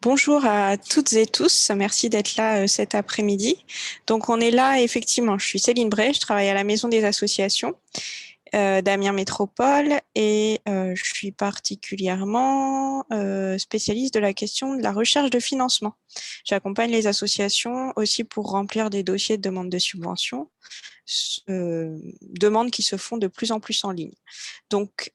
Bonjour à toutes et tous, merci d'être là cet après-midi. Donc on est là effectivement, je suis Céline Bray, je travaille à la Maison des associations d'Amiens Métropole et je suis particulièrement spécialiste de la question de la recherche de financement. J'accompagne les associations aussi pour remplir des dossiers de demande de subvention, demandes qui se font de plus en plus en ligne. Donc,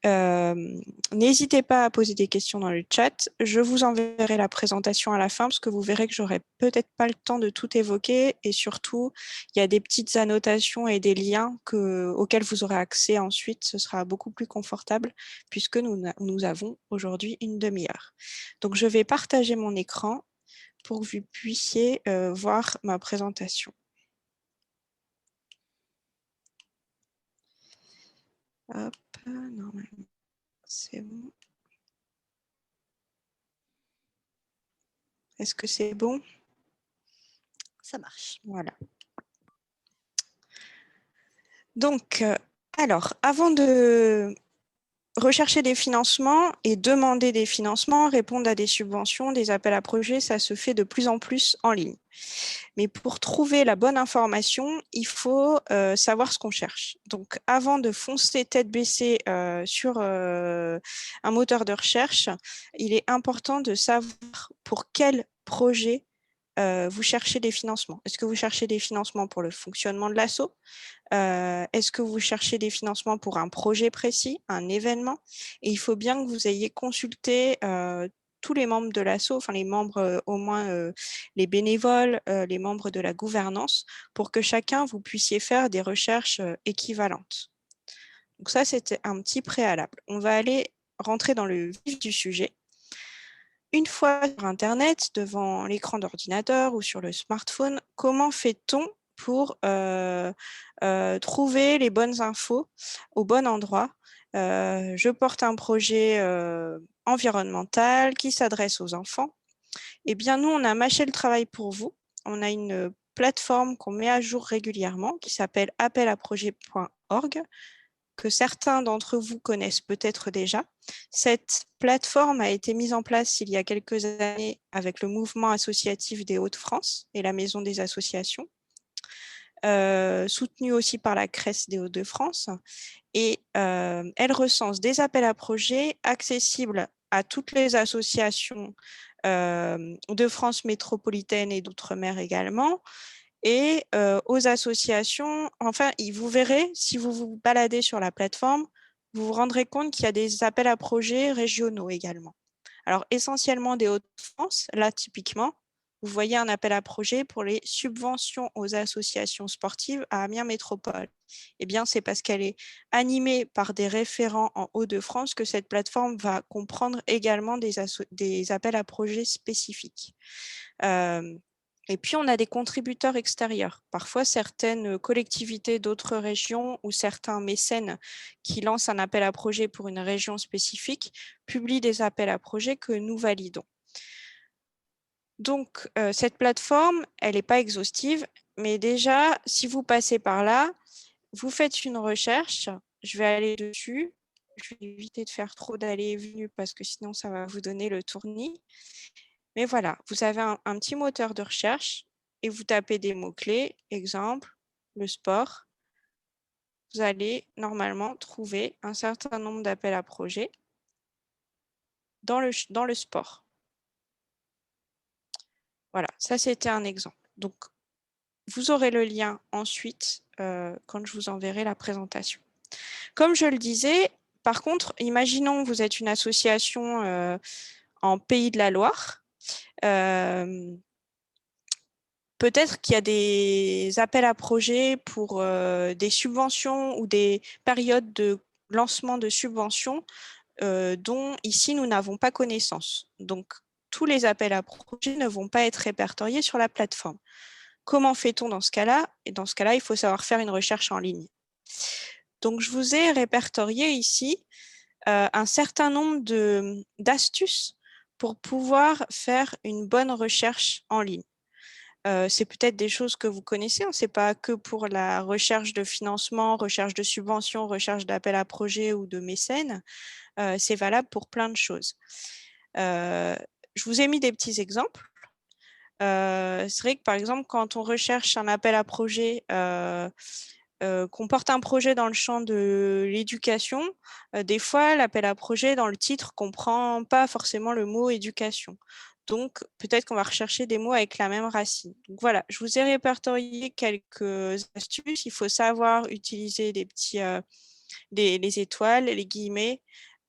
n'hésitez pas à poser des questions dans le chat. Je vous enverrai la présentation à la fin parce que vous verrez que j'aurai peut-être pas le temps de tout évoquer et surtout, il y a des petites annotations et des liens auxquels vous aurez accès ensuite. Ce sera beaucoup plus confortable puisque nous avons aujourd'hui une demi-heure. Donc, je vais partager mon écran pour que vous puissiez voir ma présentation. Hop, normalement, c'est bon. Est-ce que c'est bon? Ça marche. Voilà. Donc, alors, avant de rechercher des financements et demander des financements, répondre à des subventions, des appels à projets, ça se fait de plus en plus en ligne. Mais pour trouver la bonne information, il faut savoir ce qu'on cherche. Donc, avant de foncer tête baissée sur un moteur de recherche, il est important de savoir pour quel projet vous cherchez des financements. Est-ce que vous cherchez des financements pour le fonctionnement de l'asso? Est-ce que vous cherchez des financements pour un projet précis, un événement? Et il faut bien que vous ayez consulté tous les membres de l'asso, enfin les membres au moins les bénévoles, les membres de la gouvernance, pour que chacun vous puissiez faire des recherches équivalentes. Donc ça, c'était un petit préalable. On va aller rentrer dans le vif du sujet. Une fois sur Internet, devant l'écran d'ordinateur ou sur le smartphone, comment fait-on pour trouver les bonnes infos au bon endroit? Je porte un projet environnemental qui s'adresse aux enfants. Eh bien, nous, on a mâché le travail pour vous. On a une plateforme qu'on met à jour régulièrement qui s'appelle appelaprojet.org, que certains d'entre vous connaissent peut-être déjà. Cette plateforme a été mise en place il y a quelques années avec le mouvement associatif des Hauts-de-France et la Maison des associations, soutenue aussi par la CRES des Hauts-de-France. Et elle recense des appels à projets accessibles à toutes les associations de France métropolitaine et d'outre-mer également, et aux associations, enfin, vous verrez, si vous vous baladez sur la plateforme, vous vous rendrez compte qu'il y a des appels à projets régionaux également. Alors, essentiellement des Hauts-de-France, là, typiquement, vous voyez un appel à projet pour les subventions aux associations sportives à Amiens Métropole. Eh bien, c'est parce qu'elle est animée par des référents en Hauts-de-France que cette plateforme va comprendre également des appels à projets spécifiques. Et puis, on a des contributeurs extérieurs. Parfois, certaines collectivités d'autres régions ou certains mécènes qui lancent un appel à projet pour une région spécifique publient des appels à projets que nous validons. Donc, cette plateforme, elle n'est pas exhaustive, mais déjà, si vous passez par là, vous faites une recherche. Je vais aller dessus. Je vais éviter de faire trop d'allées et venues parce que sinon, ça va vous donner le tournis. Mais voilà, vous avez un petit moteur de recherche et vous tapez des mots-clés, exemple, le sport. Vous allez normalement trouver un certain nombre d'appels à projets dans le sport. Voilà, ça c'était un exemple. Donc, vous aurez le lien ensuite quand je vous enverrai la présentation. Comme je le disais, par contre, imaginons que vous êtes une association en Pays de la Loire. Peut-être qu'il y a des appels à projets pour des subventions ou des périodes de lancement de subventions dont ici nous n'avons pas connaissance. Donc, tous les appels à projets ne vont pas être répertoriés sur la plateforme. Comment fait-on dans ce cas-là? Et dans ce cas-là, il faut savoir faire une recherche en ligne. Donc, je vous ai répertorié ici un certain nombre d'astuces pour pouvoir faire une bonne recherche en ligne. C'est peut-être des choses que vous connaissez, hein. Ce n'est pas que pour la recherche de financement, recherche de subventions, recherche d'appel à projets ou de mécènes. C'est valable pour plein de choses. je vous ai mis des petits exemples. C'est vrai que, par exemple, quand on recherche un appel à projet, qu'on porte un projet dans le champ de l'éducation, des fois, l'appel à projet, dans le titre, comprend pas forcément le mot éducation. Donc, peut-être qu'on va rechercher des mots avec la même racine. Donc, voilà, je vous ai répertorié quelques astuces. Il faut savoir utiliser les petits, les étoiles, les guillemets,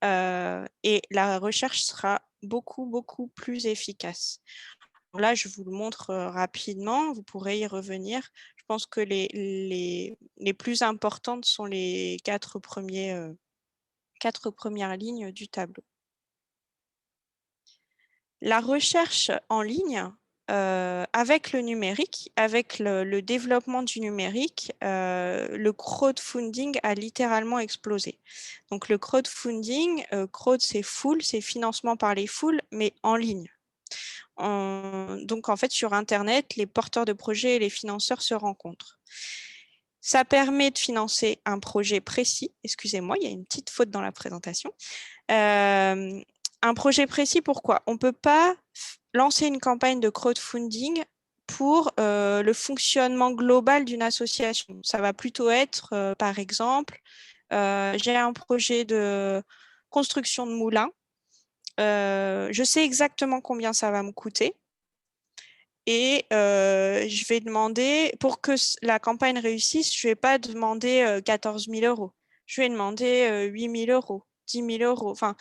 et la recherche sera beaucoup, beaucoup plus efficace. Là, je vous le montre rapidement, vous pourrez y revenir. Je pense que les plus importantes sont les quatre premières lignes du tableau. La recherche en ligne, avec le numérique, avec le développement du numérique, le crowdfunding a littéralement explosé. Donc le crowdfunding, crowd c'est foule, c'est financement par les foules, mais en ligne. Donc, en fait, sur Internet, les porteurs de projets et les financeurs se rencontrent. Ça permet de financer un projet précis. Excusez-moi, il y a une petite faute dans la présentation. Un projet précis, pourquoi? On ne peut pas lancer une campagne de crowdfunding pour le fonctionnement global d'une association. Ça va plutôt être, par exemple, j'ai un projet de construction de moulins. Je sais exactement combien ça va me coûter et je vais demander, pour que la campagne réussisse, je ne vais pas demander 14 000 euros. Je vais demander 8 000 euros, 10 000 euros. Enfin,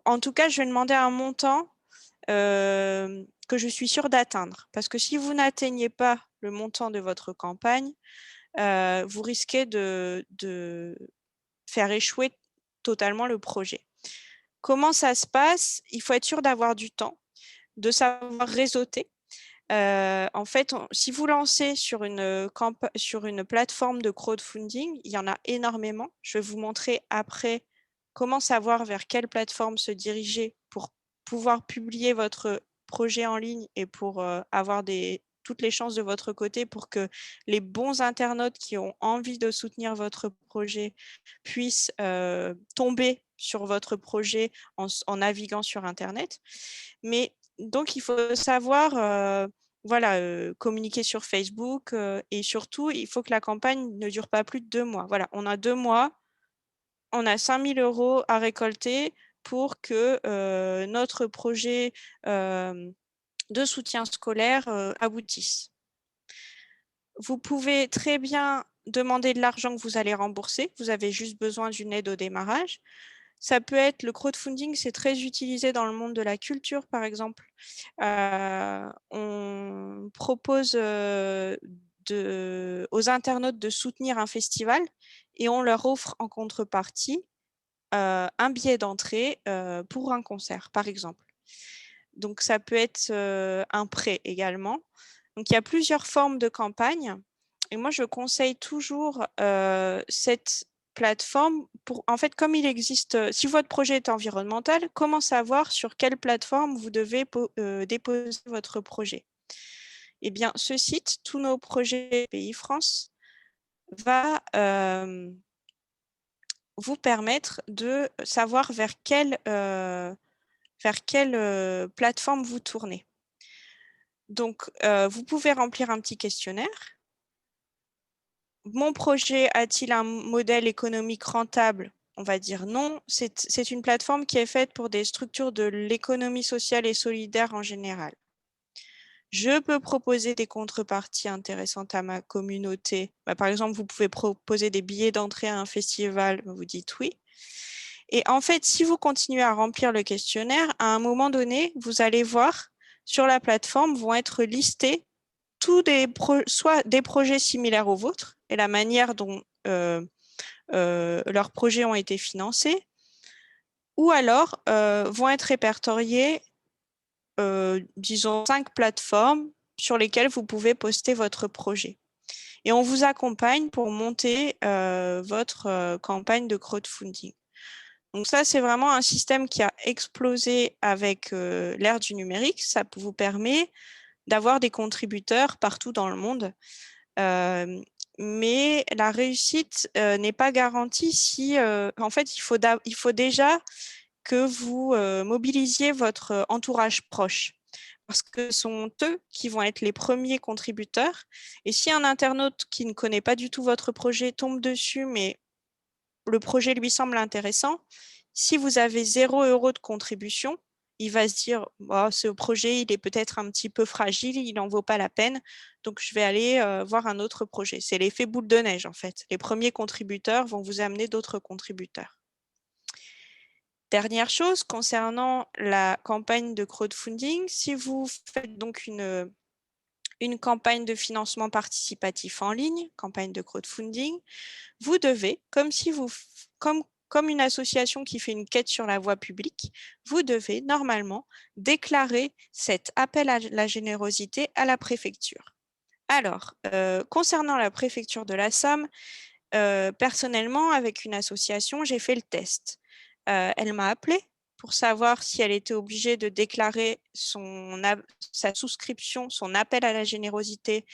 en tout cas, je vais demander un montant que je suis sûre d'atteindre. Parce que si vous n'atteignez pas le montant de votre campagne, vous risquez de faire échouer totalement le projet. Comment ça se passe? Il faut être sûr d'avoir du temps, de savoir réseauter. En fait, si vous lancez sur une plateforme de crowdfunding, il y en a énormément. Je vais vous montrer après comment savoir vers quelle plateforme se diriger pour pouvoir publier votre projet en ligne et pour avoir toutes les chances de votre côté pour que les bons internautes qui ont envie de soutenir votre projet puissent tomber sur votre projet en naviguant sur Internet. Mais donc, il faut savoir voilà, communiquer sur Facebook et surtout, il faut que la campagne ne dure pas plus de 2 mois. Voilà, on a 2 mois, on a 5 000 € à récolter pour que notre projet de soutien scolaire aboutisse. Vous pouvez très bien demander de l'argent que vous allez rembourser. Vous avez juste besoin d'une aide au démarrage. Ça peut être le crowdfunding, c'est très utilisé dans le monde de la culture, par exemple. On propose aux internautes de soutenir un festival et on leur offre en contrepartie un billet d'entrée pour un concert, par exemple. Donc, ça peut être un prêt également. Donc, il y a plusieurs formes de campagne. Et moi, je conseille toujours cette plateforme pour, en fait, comme il existe, si votre projet est environnemental, comment savoir sur quelle plateforme vous devez déposer votre projet? Eh bien, ce site, tous nos projets Pays France, va vous permettre de savoir vers quelle plateforme vous tournez. Donc, vous pouvez remplir un petit questionnaire. Mon projet a-t-il un modèle économique rentable? On va dire non. C'est une plateforme qui est faite pour des structures de l'économie sociale et solidaire en général. Je peux proposer des contreparties intéressantes à ma communauté. Par exemple, vous pouvez proposer des billets d'entrée à un festival, vous dites oui. Et en fait, si vous continuez à remplir le questionnaire, à un moment donné, vous allez voir sur la plateforme vont être listés soit des projets similaires aux vôtres et la manière dont leurs projets ont été financés, ou alors vont être répertoriés, disons, 5 plateformes sur lesquelles vous pouvez poster votre projet. Et on vous accompagne pour monter votre campagne de crowdfunding. Donc ça, c'est vraiment un système qui a explosé avec l'ère du numérique. Ça vous permet d'avoir des contributeurs partout dans le monde. Mais la réussite n'est pas garantie si, en fait, il faut déjà que vous mobilisiez votre entourage proche, parce que ce sont eux qui vont être les premiers contributeurs. Et si un internaute qui ne connaît pas du tout votre projet tombe dessus, mais le projet lui semble intéressant, si vous avez 0 € de contribution, il va se dire oh, ce projet, il est peut-être un petit peu fragile, il n'en vaut pas la peine, donc je vais aller voir un autre projet. C'est l'effet boule de neige en fait. Les premiers contributeurs vont vous amener d'autres contributeurs. Dernière chose, concernant la campagne de crowdfunding, si vous faites donc une campagne de financement participatif en ligne, campagne de crowdfunding, vous devez, comme une association qui fait une quête sur la voie publique, vous devez normalement déclarer cet appel à la générosité à la préfecture. Alors, concernant la préfecture de la Somme, personnellement, avec une association, j'ai fait le test. Elle m'a appelé pour savoir si elle était obligée de déclarer sa souscription, son appel à la générosité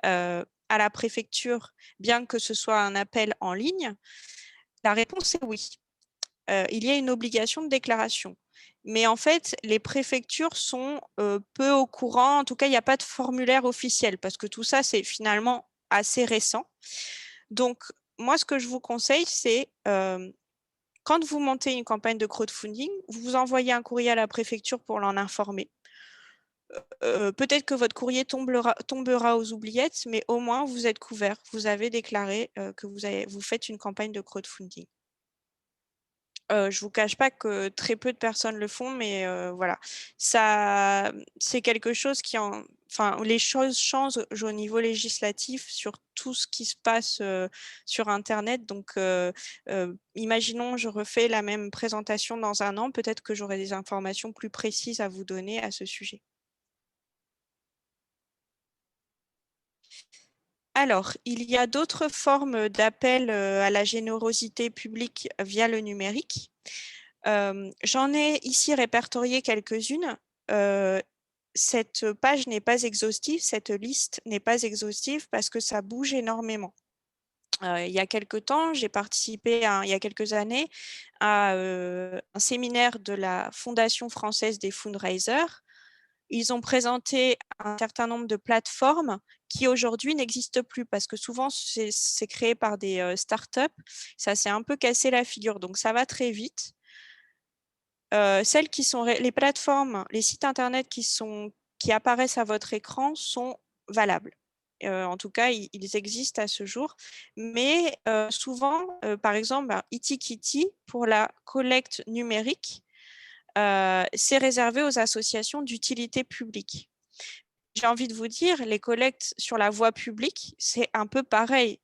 à la préfecture, bien que ce soit un appel en ligne. La réponse est oui. Il y a une obligation de déclaration. Mais en fait, les préfectures sont peu au courant. En tout cas, il n'y a pas de formulaire officiel parce que tout ça, c'est finalement assez récent. Donc, moi, ce que je vous conseille, c'est quand vous montez une campagne de crowdfunding, vous envoyez un courrier à la préfecture pour l'en informer. Peut-être que votre courrier tombera aux oubliettes, mais au moins vous êtes couvert. Vous avez déclaré que vous faites une campagne de crowdfunding. Je ne vous cache pas que très peu de personnes le font, mais voilà. C'est quelque chose enfin, les choses changent au niveau législatif sur tout ce qui se passe sur Internet. Donc, imaginons, je refais la même présentation dans un an, peut-être que j'aurai des informations plus précises à vous donner à ce sujet. Alors, il y a d'autres formes d'appel à la générosité publique via le numérique. J'en ai ici répertorié quelques-unes. Cette page n'est pas exhaustive, cette liste n'est pas exhaustive parce que ça bouge énormément. Il y a quelques temps, j'ai participé, il y a quelques années, à un séminaire de la Fondation française des fundraisers. Ils ont présenté un certain nombre de plateformes qui aujourd'hui n'existent plus parce que souvent c'est créé par des startups. Ça s'est un peu cassé la figure, donc ça va très vite. Les plateformes, les sites internet qui apparaissent à votre écran sont valables. En tout cas, ils existent à ce jour. Mais souvent, par exemple, Itikiti, pour la collecte numérique, c'est réservé aux associations d'utilité publique. J'ai envie de vous dire, les collectes sur la voie publique, c'est un peu pareil.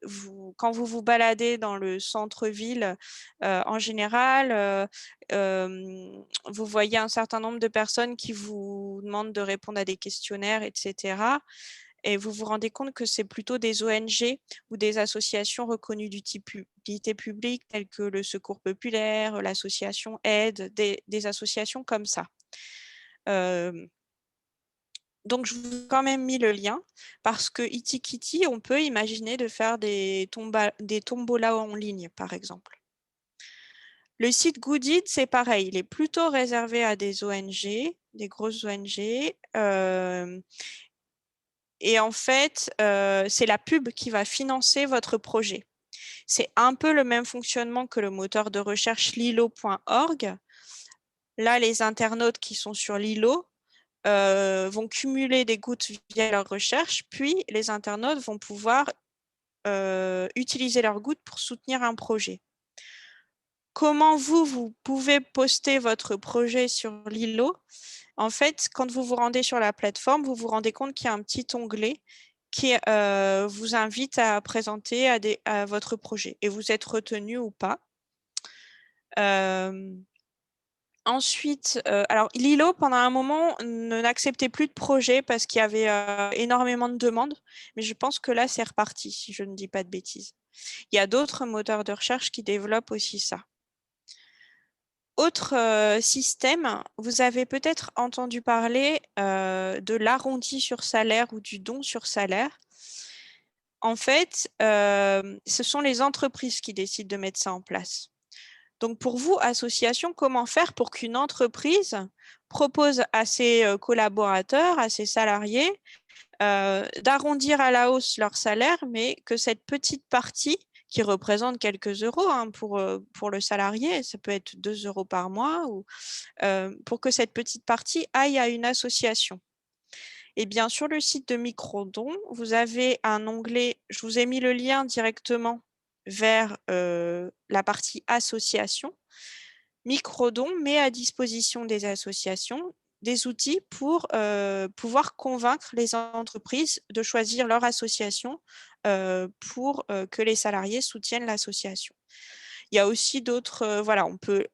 Quand vous vous baladez dans le centre-ville, en général, vous voyez un certain nombre de personnes qui vous demandent de répondre à des questionnaires, etc. Et vous vous rendez compte que c'est plutôt des ONG ou des associations reconnues d'utilité publique, telles que le Secours populaire, l'association Aide, des associations comme ça. Donc, je vous ai quand même mis le lien parce que Itikiti, on peut imaginer de faire des tombolas en ligne, par exemple. Le site Goodit, c'est pareil, il est plutôt réservé à des ONG, des grosses ONG. Et en fait, c'est la pub qui va financer votre projet. C'est un peu le même fonctionnement que le moteur de recherche lilo.org. Là, les internautes qui sont sur Lilo vont cumuler des gouttes via leur recherche, puis les internautes vont pouvoir utiliser leurs gouttes pour soutenir un projet. Comment vous pouvez poster votre projet sur Lilo? En fait, quand vous vous rendez sur la plateforme, vous vous rendez compte qu'il y a un petit onglet qui vous invite à présenter à votre projet et vous êtes retenu ou pas. Ensuite, alors Lilo, pendant un moment, n'acceptait plus de projets parce qu'il y avait énormément de demandes, mais je pense que là, c'est reparti, si je ne dis pas de bêtises. Il y a d'autres moteurs de recherche qui développent aussi ça. Autre système, vous avez peut-être entendu parler de l'arrondi sur salaire ou du don sur salaire. En fait, ce sont les entreprises qui décident de mettre ça en place. Donc, pour vous, association, comment faire pour qu'une entreprise propose à ses collaborateurs, à ses salariés, d'arrondir à la hausse leur salaire, mais que cette petite partie, qui représente quelques euros hein, pour le salarié, ça peut être 2 euros par mois, ou, pour que cette petite partie aille à une association. Eh bien, sur le site de Microdon, vous avez un onglet, je vous ai mis le lien directement vers la partie association. Microdon met à disposition des associations des outils pour pouvoir convaincre les entreprises de choisir leur association pour que les salariés soutiennent l'association. Il y a aussi d'autres, voilà, on peut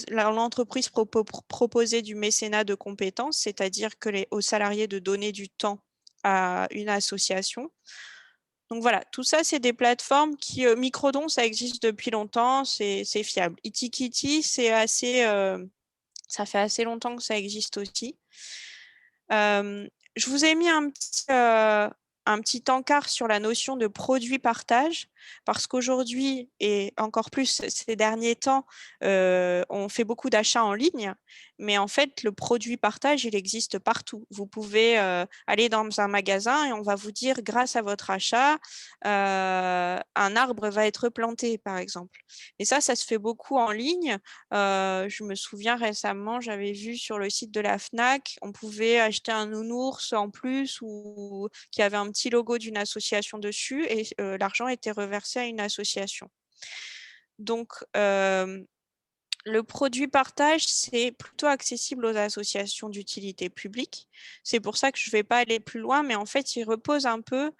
l'entreprise proposer du mécénat de compétences, c'est-à-dire que aux salariés de donner du temps à une association. Donc voilà, tout ça, c'est des plateformes qui, Microdon, ça existe depuis longtemps, c'est fiable. Itikiti, ça fait assez longtemps que ça existe aussi. Je vous ai mis un petit encart sur la notion de produit partage, parce qu'aujourd'hui, et encore plus ces derniers temps, on fait beaucoup d'achats en ligne, mais en fait, le produit partage, il existe partout. Vous pouvez aller dans un magasin et on va vous dire, grâce à votre achat, un arbre va être planté, par exemple. Et ça se fait beaucoup en ligne. Je me souviens récemment, j'avais vu sur le site de la Fnac, on pouvait acheter un nounours en plus ou qui avait un petit logo d'une association dessus et l'argent était reversé à une association. Donc, le produit partage, c'est plutôt accessible aux associations d'utilité publique. C'est pour ça que je ne vais pas aller plus loin, mais en fait, il repose un peu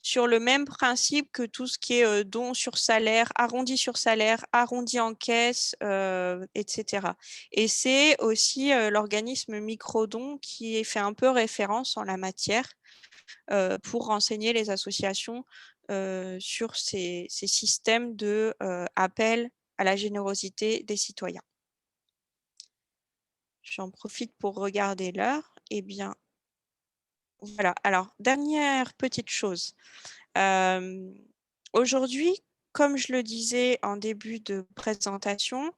sur le même principe que tout ce qui est don sur salaire, arrondi en caisse, etc. Et c'est aussi l'organisme Microdon qui fait un peu référence en la matière pour renseigner les associations sur ces systèmes de appel à la générosité des citoyens. J'en profite pour regarder l'heure. Eh bien, voilà. Alors, dernière petite chose. Aujourd'hui, comme je le disais en début de présentation,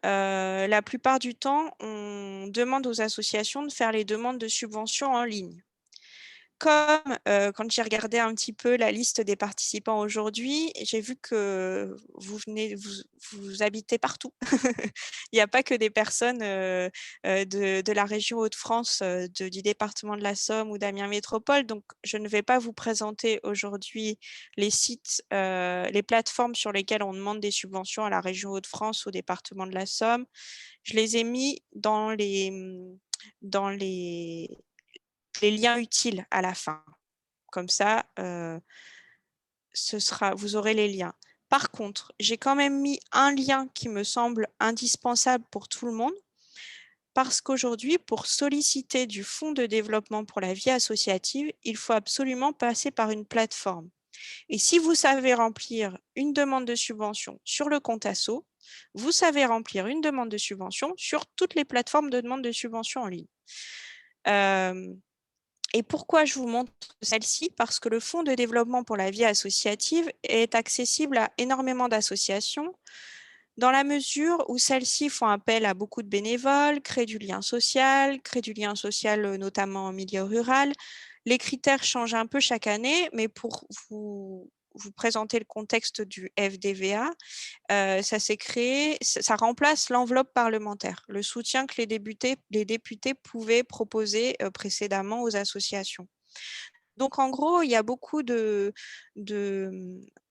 la plupart du temps, on demande aux associations de faire les demandes de subventions en ligne. Comme quand j'ai regardé un petit peu la liste des participants aujourd'hui, j'ai vu que vous habitez partout. Il n'y a pas que des personnes de la région Hauts-de-France, du département de la Somme ou d'Amiens Métropole. Donc, je ne vais pas vous présenter aujourd'hui les sites, les plateformes sur lesquelles on demande des subventions à la région Hauts-de-France, au département de la Somme. Je les ai mis dans les liens utiles à la fin. Comme ça, vous aurez les liens. Par contre, j'ai quand même mis un lien qui me semble indispensable pour tout le monde, parce qu'aujourd'hui, pour solliciter du fonds de développement pour la vie associative, il faut absolument passer par une plateforme. Et si vous savez remplir une demande de subvention sur le compte asso, vous savez remplir une demande de subvention sur toutes les plateformes de demande de subvention en ligne. Et pourquoi je vous montre celle-ci? Parce que le Fonds de développement pour la vie associative est accessible à énormément d'associations dans la mesure où celles-ci font appel à beaucoup de bénévoles, créent du lien social notamment en milieu rural. Les critères changent un peu chaque année, mais pour vous présenter le contexte du FDVA, ça s'est créé, ça remplace l'enveloppe parlementaire, le soutien que les députés pouvaient proposer précédemment aux associations. Donc, en gros, il y a beaucoup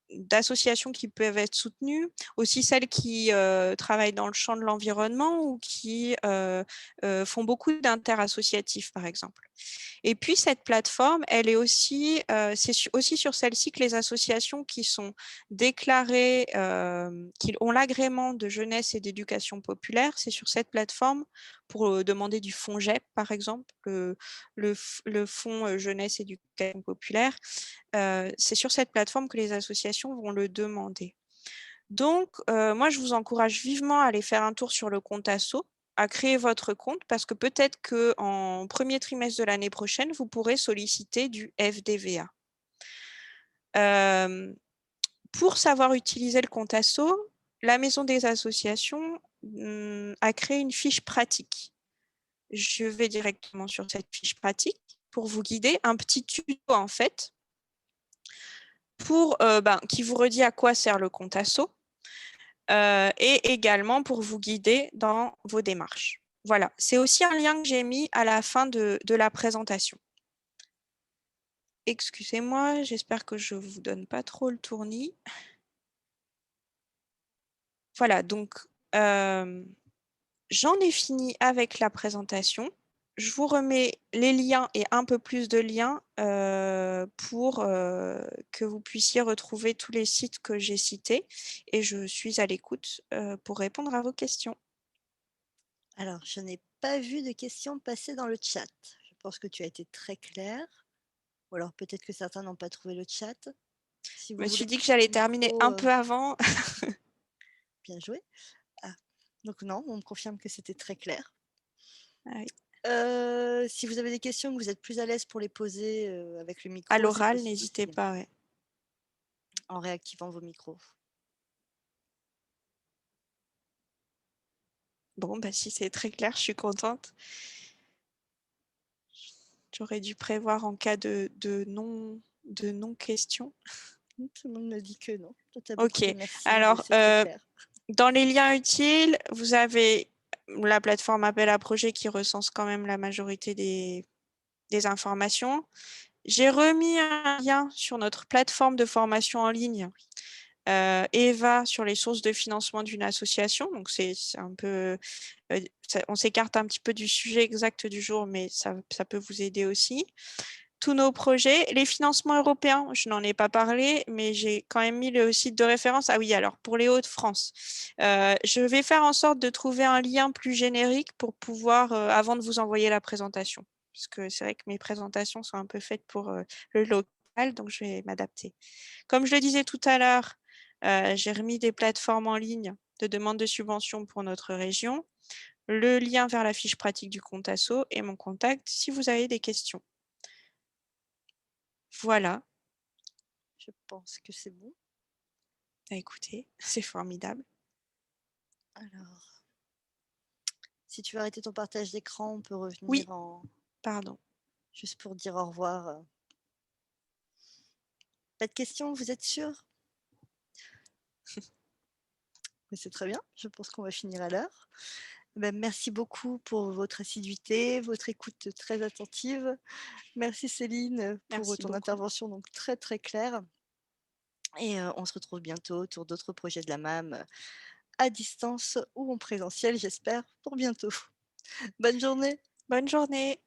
d'associations qui peuvent être soutenues, aussi celles qui travaillent dans le champ de l'environnement ou qui font beaucoup d'interassociatifs, par exemple. Et puis, cette plateforme, elle est aussi, c'est aussi sur celle-ci que les associations qui sont déclarées, qui ont l'agrément de jeunesse et d'éducation populaire, c'est sur cette plateforme pour demander du FONJEP, par exemple, le fonds jeunesse éducation populaire. C'est sur cette plateforme que les associations vont le demander. Donc, moi, je vous encourage vivement à aller faire un tour sur le compte asso, à créer votre compte, parce que peut-être qu'en premier trimestre de l'année prochaine, vous pourrez solliciter du FDVA. Pour savoir utiliser le compte asso, la Maison des associations a créé une fiche pratique. Je vais directement sur cette fiche pratique pour vous guider, un petit tuto en fait, qui vous redit à quoi sert le compte asso et également pour vous guider dans vos démarches. Voilà, c'est aussi un lien que j'ai mis à la fin de la présentation. Excusez-moi, j'espère que je ne vous donne pas trop le tournis. Voilà, donc j'en ai fini avec la présentation. Je vous remets les liens et un peu plus de liens pour que vous puissiez retrouver tous les sites que j'ai cités. Et je suis à l'écoute pour répondre à vos questions. Alors, je n'ai pas vu de questions passer dans le chat. Je pense que tu as été très clair. Ou alors peut-être que certains n'ont pas trouvé le chat. Si Je vous me voulez suis dit que le j'allais terminer micro, un peu avant. bien joué. Ah, donc non, on me confirme que c'était très clair. Ah oui. Si vous avez des questions, que vous êtes plus à l'aise pour les poser avec le micro, À c'est l'oral, possible n'hésitez aussi, pas. Ouais. en réactivant vos micros. Bon, bah, si c'est très clair, je suis contente. J'aurais dû prévoir en cas de non-question. Tout le monde me dit que non. Toi, tu as beaucoup Ok, de merci, alors c'est très clair. dans les liens utiles, vous avez la plateforme appel à projet qui recense quand même la majorité des informations. J'ai remis un lien sur notre plateforme de formation en ligne, EVA, sur les sources de financement d'une association. Donc, c'est un peu, on s'écarte un petit peu du sujet exact du jour, mais ça peut vous aider aussi. Tous nos projets, les financements européens, je n'en ai pas parlé, mais j'ai quand même mis le site de référence. Ah oui, alors pour les Hauts-de-France, je vais faire en sorte de trouver un lien plus générique pour pouvoir, avant de vous envoyer la présentation, parce que c'est vrai que mes présentations sont un peu faites pour le local, donc je vais m'adapter. Comme je le disais tout à l'heure, j'ai remis des plateformes en ligne de demande de subvention pour notre région, le lien vers la fiche pratique du compte asso et mon contact si vous avez des questions. Voilà. Je pense que c'est bon. Écoutez, c'est formidable. Alors, si tu veux arrêter ton partage d'écran, on peut Oui, revenir en... pardon. Juste pour dire au revoir. Pas de questions, vous êtes sûr? Mais c'est très bien, je pense qu'on va finir à l'heure. Merci beaucoup pour votre assiduité, votre écoute très attentive. Merci Céline pour Merci ton beaucoup. intervention donc très très claire. Et on se retrouve bientôt autour d'autres projets de la MAM à distance ou en présentiel, j'espère, pour bientôt. Bonne journée. Bonne journée.